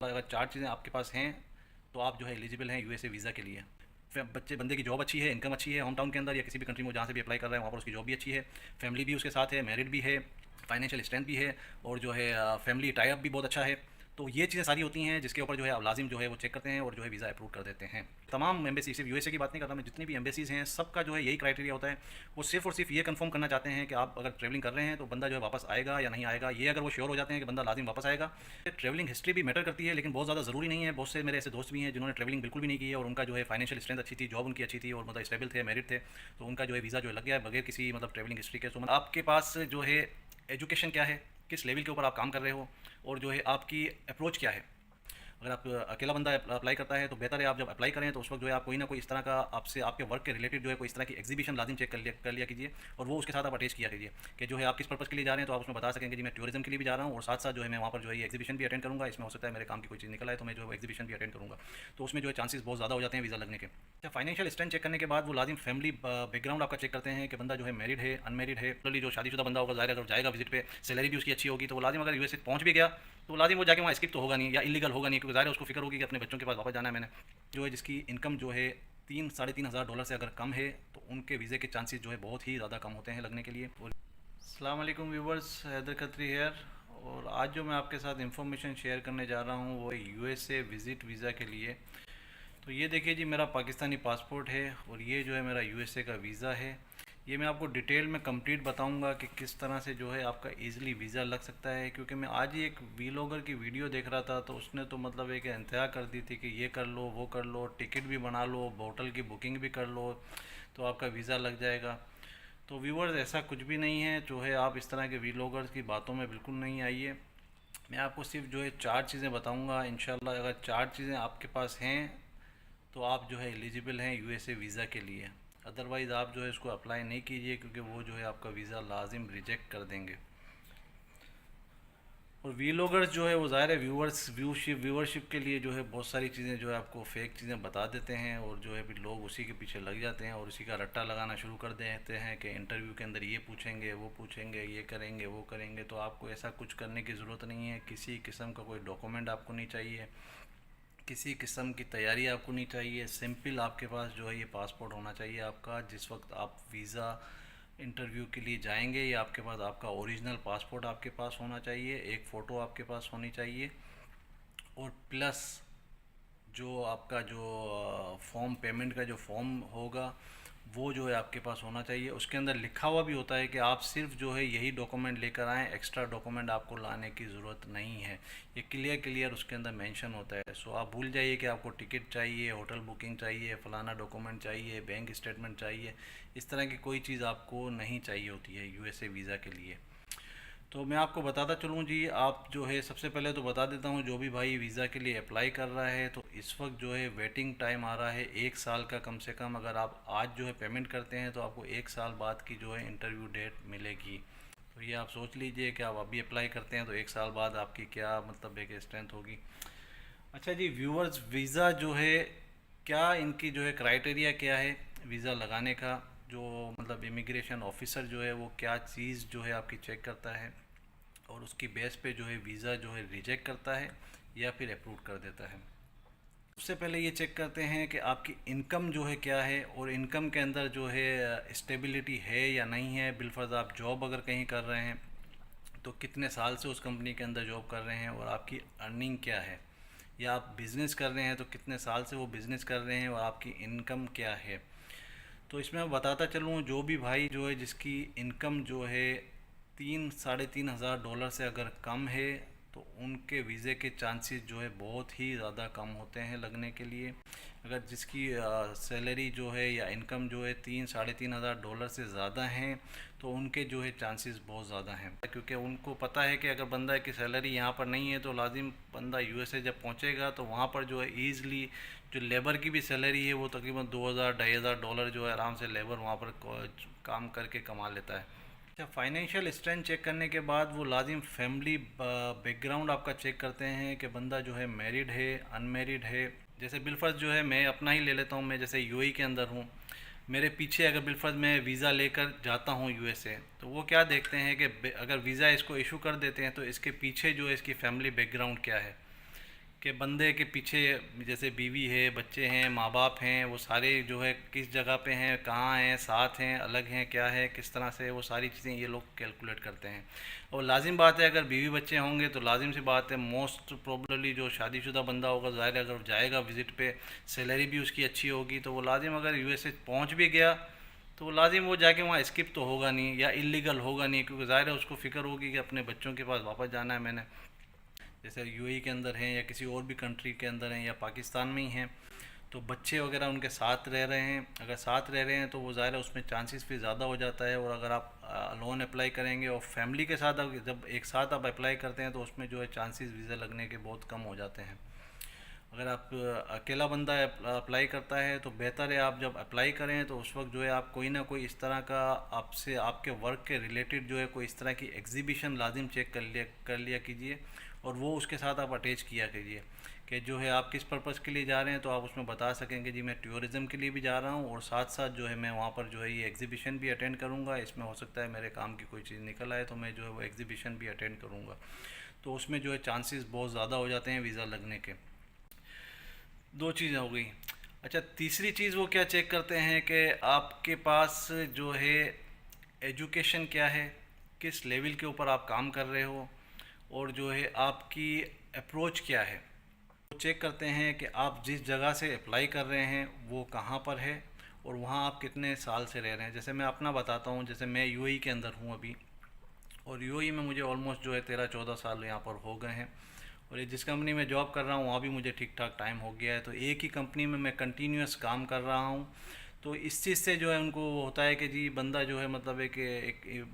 अगर 4 चीज़ें आपके पास हैं तो आप जो है एलिजिबल हैं यूएसए वीज़ा के लिए। बंदे की जॉब अच्छी है, इनकम अच्छी है होम टाउन के अंदर या किसी भी कंट्री में जहाँ से भी अप्लाई कर रहा है वहाँ पर उसकी जॉब भी अच्छी है, फैमिली भी उसके साथ है, मैरिड भी है, फाइनेंशियल स्ट्रेंथ भी है और जो है फैमिली टाई अप भी बहुत अच्छा है। तो ये चीज़ें सारी होती हैं जिसके ऊपर जो है अब लाजिम जो है वो चेक करते हैं और जो है वीज़ा अप्रूव कर देते हैं। तमाम एम्बेसी, सिर्फ यूएसए की बात नहीं कर रहा मैं, जितनी भी एम्बेसीज़ हैं सबका जो है यही क्राइटेरिया होता है। वो सिर्फ और सिर्फ ये कंफर्म करना चाहते हैं कि आप अगर ट्रैवलिंग कर रहे हैं तो बंदा जो है वापस आएगा या नहीं आएगा। ये अगर वो श्योर हो जाते हैं कि बंदा लाजिम वापस आएगा। ट्रैवलिंग हिस्ट्री भी मैटर करती है लेकिन बहुत ज़्यादा ज़रूरी नहीं है। बहुत से मेरे ऐसे दोस्त भी हैं जिन्होंने ट्रैवलिंग बिल्कुल भी नहीं की है और उनका जो है फाइनेंशियल स्ट्रेंथ अच्छी थी, जॉब उनकी अच्छी थी और मतलब स्टेबल थे, मैरिड थे, तो उनका जो है वीज़ा जो है लग गया बगैर किसी मतलब ट्रैवलिंग हिस्ट्री के। तो मतलब आपके पास जो है एजुकेशन क्या है, किस लेवल के ऊपर आप काम कर रहे हो और जो है आपकी अप्रोच क्या है। अगर आप अकेला बंदा अप्लाई करता है तो बेहतर है आप जब अप्लाई करें तो उस वक्त जो है आप कोई ना कोई इस तरह का आपसे आपके वर्क के रिलेटेड जो है कोई इस तरह की एग्जीबिशन लाजिम चेक कर लिया कीजिए और वो उसके साथ आप अटैच किया कीजिए कि जो है आप किस पर्पज़ के लिए जा रहे हैं। तो आप उसमें बता सकेंगे जी मैं टूरिज्म के लिए भी जा रहा हूँ और साथ साथ जो है मैं वहाँ पर जो है एग्जीबिशन भी अटेंड करूँगा, इसमें हो सकता है मेरे काम की कोई चीज़ निकल आए तो मैं जो है एग्जीबिशन भी अटेंड करूँगा। तो उसमें जो है चांसेस बहुत ज़्यादा हो जाते हैं वीज़ा लगने के। अच्छा, फाइनेंशियल स्ट्रेंथ चेक करने के बाद वो लाजिम फैमिली बैकग्राउंड आपका चेक करते हैं कि बंदा जो है मैरिड है, अनमेरिड है। तो जो शादीशुदा बंदा होगा ज़ाहिर अगर जाएगा विजिट पे, सैलरी भी उसकी अच्छी होगी तो वो लाजिम अगर यूएसए पहुँच भी गया तो लाजिम वो जाके वहाँ स्किप तो होगा नहीं या इलीगल होगा नहीं, क्योंकि ज़ाहिर है उसको फिक्र होगी कि अपने बच्चों के पास वापस जाना है मैंने। जो है जिसकी इनकम जो है 3-3.5 हज़ार डॉलर से अगर कम है तो उनके वीज़े के चांसेस जो है बहुत ही ज़्यादा कम होते हैं लगने के लिए। अस्सलाम वालेकुम व्यूवर्स, हैदर खत्री हेयर। और आज जो मैं आपके साथ इंफॉर्मेशन शेयर करने जा रहा हूँ वो यूएसए विज़िट वीज़ा के लिए। तो ये देखिए जी, मेरा पाकिस्तानी पासपोर्ट है और ये जो है मेरा यूएसए का वीज़ा है। ये मैं आपको डिटेल में कंप्लीट बताऊंगा कि किस तरह से जो है आपका इजीली वीज़ा लग सकता है, क्योंकि मैं आज ही एक वीलॉगर की वीडियो देख रहा था तो उसने तो मतलब एक इंतहा कर दी थी कि ये कर लो, वो कर लो, टिकट भी बना लो, होटल की बुकिंग भी कर लो तो आपका वीज़ा लग जाएगा। तो व्यूवर्स, ऐसा कुछ भी नहीं है। जो है आप इस तरह के वीलॉगर्स की बातों में बिल्कुल नहीं आइए। मैं आपको सिर्फ जो है 4 चीज़ें बताऊँगा। इंशाल्लाह अगर 4 चीज़ें आपके पास हैं तो आप जो है एलिजिबल हैं यूएसए वीज़ा के लिए। अदरवाइज़ आप जो है इसको अप्लाई नहीं कीजिए क्योंकि वो जो है आपका वीज़ा लाजिम रिजेक्ट कर देंगे। और वीलॉगर्स जो है वो ज़ाहिर है व्यूवरशिप के लिए जो है बहुत सारी चीज़ें जो है आपको फेक चीज़ें बता देते हैं और जो है फिर लोग उसी के पीछे लग जाते हैं और उसी का रट्टा लगाना शुरू कर देते हैं कि इंटरव्यू के अंदर ये पूछेंगे, वो पूछेंगे, ये करेंगे, वो करेंगे। तो आपको ऐसा कुछ करने की ज़रूरत नहीं है। किसी किस्म का कोई डॉक्यूमेंट आपको नहीं चाहिए, किसी किस्म की तैयारी आपको नहीं चाहिए। सिंपल आपके पास जो है ये पासपोर्ट होना चाहिए आपका। जिस वक्त आप वीज़ा इंटरव्यू के लिए जाएंगे या आपके पास आपका ओरिजिनल पासपोर्ट आपके पास होना चाहिए, एक फ़ोटो आपके पास होनी चाहिए और प्लस जो आपका जो फॉर्म, पेमेंट का जो फॉर्म होगा वो जो है आपके पास होना चाहिए। उसके अंदर लिखा हुआ भी होता है कि आप सिर्फ जो है यही डॉक्यूमेंट लेकर आएँ, एक्स्ट्रा डॉक्यूमेंट आपको लाने की ज़रूरत नहीं है। ये क्लियर क्लियर उसके अंदर मेंशन होता है। सो आप भूल जाइए कि आपको टिकट चाहिए, होटल बुकिंग चाहिए, फ़लाना डॉक्यूमेंट चाहिए, बैंक स्टेटमेंट चाहिए। इस तरह की कोई चीज़ आपको नहीं चाहिए होती है यूएसए वीज़ा के लिए। तो मैं आपको बताता चलूँ जी, आप जो है सबसे पहले तो बता देता हूँ जो भी भाई वीज़ा के लिए अप्लाई कर रहा है तो इस वक्त जो है वेटिंग टाइम आ रहा है 1 साल का कम से कम। अगर आप आज जो है पेमेंट करते हैं तो आपको 1 साल बाद की जो है इंटरव्यू डेट मिलेगी। तो ये आप सोच लीजिए कि आप अभी अप्लाई करते हैं तो 1 साल बाद आपकी क्या मतलब एक स्ट्रेंथ होगी। अच्छा जी व्यूअर्स, वीज़ा जो है क्या इनकी जो है क्राइटेरिया क्या है वीज़ा लगाने का। जो मतलब इमिग्रेशन ऑफिसर जो है वो क्या चीज़ जो है आपकी चेक करता है और उसकी बेस पे जो है वीज़ा जो है रिजेक्ट करता है या फिर अप्रूव कर देता है। सबसे पहले ये चेक करते हैं कि आपकी इनकम जो है क्या है और इनकम के अंदर जो है स्टेबिलिटी है या नहीं है। बिलफर्ज आप जॉब अगर कहीं कर रहे हैं तो कितने साल से उस कंपनी के अंदर जॉब कर रहे हैं और आपकी अर्निंग क्या है। या आप बिज़नेस कर रहे हैं तो कितने साल से वो बिज़नेस कर रहे हैं और आपकी इनकम क्या है। तो इसमें मैं बताता चलूँ जो भी भाई जो है जिसकी इनकम जो है 3-3.5 हज़ार डॉलर से अगर कम है तो उनके वीज़े के चांसेस जो है बहुत ही ज़्यादा कम होते हैं लगने के लिए। अगर जिसकी सैलरी जो है या इनकम जो है 3-3.5 हज़ार डॉलर से ज़्यादा हैं तो उनके जो है चांसेस बहुत ज़्यादा हैं, क्योंकि उनको पता है कि अगर बंदा की सैलरी यहाँ पर नहीं है तो लाजिम बंदा यूएसए जब पहुँचेगा तो वहाँ पर जो है ईज़िली जो लेबर की भी सैलरी है वो तकरीबन 2,000-2,500 डॉलर जो है आराम से लेबर वहाँ पर काम करके कमा लेता है। अच्छा, फाइनेंशियल स्ट्रेंथ चेक करने के बाद वो लाजिम फैमिली बैकग्राउंड आपका चेक करते हैं कि बंदा जो है मैरिड है, अनमेरिड है। जैसे बिलफर्ज जो है मैं अपना ही ले लेता हूँ, मैं जैसे यूएई के अंदर हूँ, मेरे पीछे अगर बिलफर्ज मैं वीज़ा लेकर जाता हूँ यूएसए तो वो क्या देखते हैं कि अगर वीज़ा इसको इशू कर देते हैं तो इसके पीछे जो है इसकी फैमिली बैकग्राउंड क्या है। कि बंदे के पीछे जैसे बीवी है, बच्चे हैं, माँ बाप हैं, वो सारे जो है किस जगह पे हैं, कहाँ हैं, साथ हैं, अलग हैं, क्या है, किस तरह से, वो सारी चीज़ें ये लोग कैलकुलेट करते हैं। और लाजिम बात है, अगर बीवी बच्चे होंगे तो लाजिम सी बात है, मोस्ट प्रोबेबली जो शादीशुदा बंदा होगा, ज़ाहिर है अगर जाएगा विज़िट पे, सैलरी भी उसकी अच्छी होगी, तो वो लाजिम अगर यूएसए पहुँच भी गया तो वो लाजिम वो जाके वहाँ स्किप तो होगा नहीं या इलीगल होगा नहीं, क्योंकि ज़ाहिर है उसको फ़िक्र होगी कि अपने बच्चों के पास वापस जाना है मैंने, जैसे यूएई के अंदर हैं या किसी और भी कंट्री के अंदर हैं या पाकिस्तान में ही हैं, तो बच्चे वगैरह उनके साथ रह रहे हैं, अगर साथ रह रहे हैं तो वो ज़ाहिर है उसमें चांसेस भी ज़्यादा हो जाता है। और अगर आप लोन अप्लाई करेंगे और फैमिली के साथ जब एक साथ आप अप्लाई करते हैं तो उसमें जो है चांसेस वीज़ा लगने के बहुत कम हो जाते हैं। अगर आप अकेला बंदा अप्लाई करता है तो बेहतर है आप जब अप्लाई करें तो उस वक्त जो है आप कोई ना कोई इस तरह का आपसे आपके वर्क के रिलेटेड जो है कोई इस तरह की एग्जीबिशन लाजिम चेक कर लिया कीजिए, और वो उसके साथ आप अटैच किया कीजिए कि जो है आप किस पर्पज़ के लिए जा रहे हैं, तो आप उसमें बता सकेंगे जी मैं टूरिज़म के लिए भी जा रहा हूँ और साथ साथ जो है मैं वहाँ पर जो है ये एग्जीबिशन भी अटेंड करूँगा, इसमें हो सकता है मेरे काम की कोई चीज़ निकल आए तो मैं जो है वो एग्जीबिशन भी अटेंड करूँगा। तो उसमें जो है चांसेस बहुत ज़्यादा हो जाते हैं वीज़ा लगने के। दो चीज़ें हो गई। अच्छा, तीसरी चीज़ वो क्या चेक करते हैं कि आपके पास जो है एजुकेशन क्या है, किस लेवल के ऊपर आप काम कर रहे हो, और जो है आपकी अप्रोच क्या है। वो चेक करते हैं कि आप जिस जगह से अप्लाई कर रहे हैं वो कहाँ पर है और वहाँ आप कितने साल से रह रहे हैं। जैसे मैं अपना बताता हूँ, जैसे मैं यूएई के अंदर हूँ अभी, और यूएई में मुझे ऑलमोस्ट जो है 13-14 साल यहाँ पर हो गए हैं, और ये जिस कंपनी में जॉब कर रहा हूँ वहाँ भी मुझे ठीक ठाक टाइम हो गया है, तो एक ही कंपनी में मैं कंटिन्यूस काम कर रहा हूँ। तो इस चीज़ से जो है उनको होता है कि जी बंदा जो है मतलब एक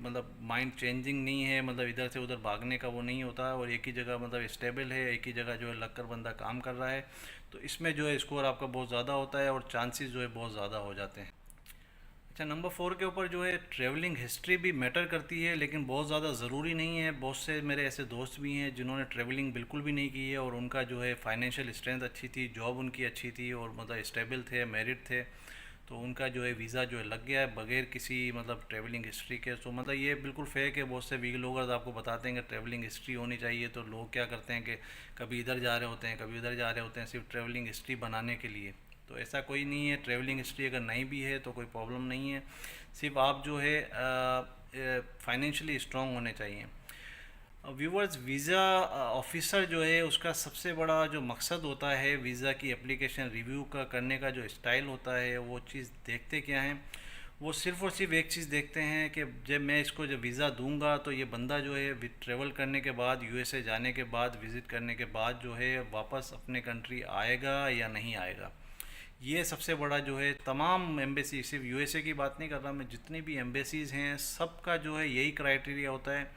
मतलब माइंड चेंजिंग नहीं है, मतलब इधर से उधर भागने का वो नहीं होता है, और एक ही जगह मतलब स्टेबल है, एक ही जगह जो है लग कर बंदा काम कर रहा है, तो इसमें जो है स्कोर आपका बहुत ज़्यादा होता है और चांसेस जो है बहुत ज़्यादा हो जाते हैं। अच्छा, नंबर 4 के ऊपर जो है ट्रैवलिंग हिस्ट्री भी मैटर करती है, लेकिन बहुत ज़्यादा ज़रूरी नहीं है। बहुत से मेरे ऐसे दोस्त भी हैं जिन्होंने ट्रैवलिंग बिल्कुल भी नहीं की है और उनका जो है फाइनेंशियल स्ट्रेंथ अच्छी थी, जॉब उनकी अच्छी थी और मतलब स्टेबल थे, मैरिड थे, तो उनका जो है वीज़ा जो है लग गया है बगैर किसी मतलब ट्रैवलिंग हिस्ट्री के। तो मतलब ये बिल्कुल फेक है। बहुत से व्लॉगर्स आपको बताते हैं कि ट्रैवलिंग हिस्ट्री होनी चाहिए, तो लोग क्या करते हैं कि कभी इधर जा रहे होते हैं, कभी उधर जा रहे होते हैं सिर्फ ट्रैवलिंग हिस्ट्री बनाने के लिए। तो ऐसा कोई नहीं है, ट्रैवलिंग हिस्ट्री अगर नहीं भी है तो कोई प्रॉब्लम नहीं है, सिर्फ आप जो है फाइनेंशियली स्ट्रांग होने चाहिए। व्यूवर्स, वीज़ा ऑफिसर जो है उसका सबसे बड़ा जो मकसद होता है वीज़ा की एप्लीकेशन रिव्यू का करने का जो स्टाइल होता है, वो चीज़ देखते क्या हैं, वो सिर्फ़ और सिर्फ एक चीज़ देखते हैं कि जब मैं इसको जब वीज़ा दूंगा तो ये बंदा जो है ट्रेवल करने के बाद, यूएसए जाने के बाद, विज़िट करने के बाद जो है वापस अपने कंट्री आएगा या नहीं आएगा। ये सबसे बड़ा जो है तमाम एम्बेसी, सिर्फ यूएसए की बात नहीं कर रहा मैं, जितनी भी एम्बेसीज़ हैं सबका जो है यही क्राइटेरिया होता है।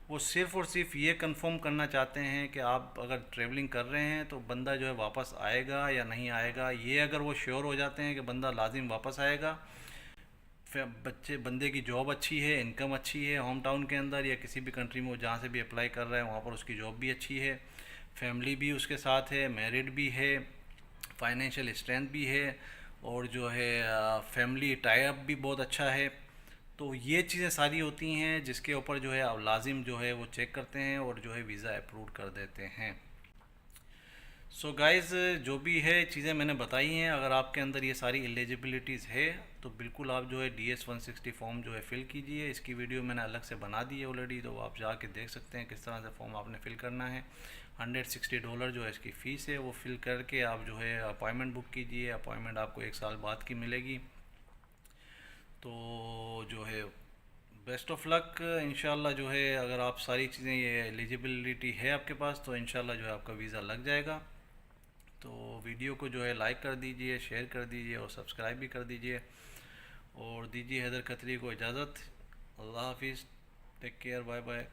वो सिर्फ़ और सिर्फ ये कंफर्म करना चाहते हैं कि आप अगर ट्रैवलिंग कर रहे हैं तो बंदा जो है वापस आएगा या नहीं आएगा। ये अगर वो श्योर हो जाते हैं कि बंदा लाजिम वापस आएगा, फिर बंदे की जॉब अच्छी है, इनकम अच्छी है होम टाउन के अंदर या किसी भी कंट्री में वो जहाँ से भी अप्लाई कर रहा है वहाँ पर उसकी जॉब भी अच्छी है, फैमिली भी उसके साथ है, मैरिड भी है, फाइनेंशियल स्ट्रेंथ भी है, और जो है फैमिली टाई अप भी बहुत अच्छा है, तो ये चीज़ें सारी होती हैं जिसके ऊपर जो है आप लाजिम जो है वो चेक करते हैं और जो है वीज़ा अप्रूव कर देते हैं। सो गाइज़, जो भी है चीज़ें मैंने बताई हैं, अगर आपके अंदर ये सारी एलिजिबिलिटीज़ है तो बिल्कुल आप जो है DS-160 फॉर्म जो है फ़िल कीजिए। इसकी वीडियो मैंने अलग से बना दी है ऑलरेडी, तो आप जाके देख सकते हैं किस तरह से फॉर्म आपने फ़िल करना है। $160 जो है इसकी फ़ीस है, वो फ़िल करके आप जो है अपॉइंटमेंट बुक कीजिए। अपॉइंटमेंट आपको 1 साल बाद की मिलेगी। तो जो है बेस्ट ऑफ लक। इंशाल्लाह जो है अगर आप सारी चीज़ें, ये एलिजिबिलिटी है आपके पास, तो इंशाल्लाह जो है आपका वीज़ा लग जाएगा। तो वीडियो को जो है लाइक कर दीजिए, शेयर कर दीजिए और सब्सक्राइब भी कर दीजिए, और दीजिए हैदर खत्री को इजाज़त। अल्लाह हाफिज़, टेक केयर, बाय बाय।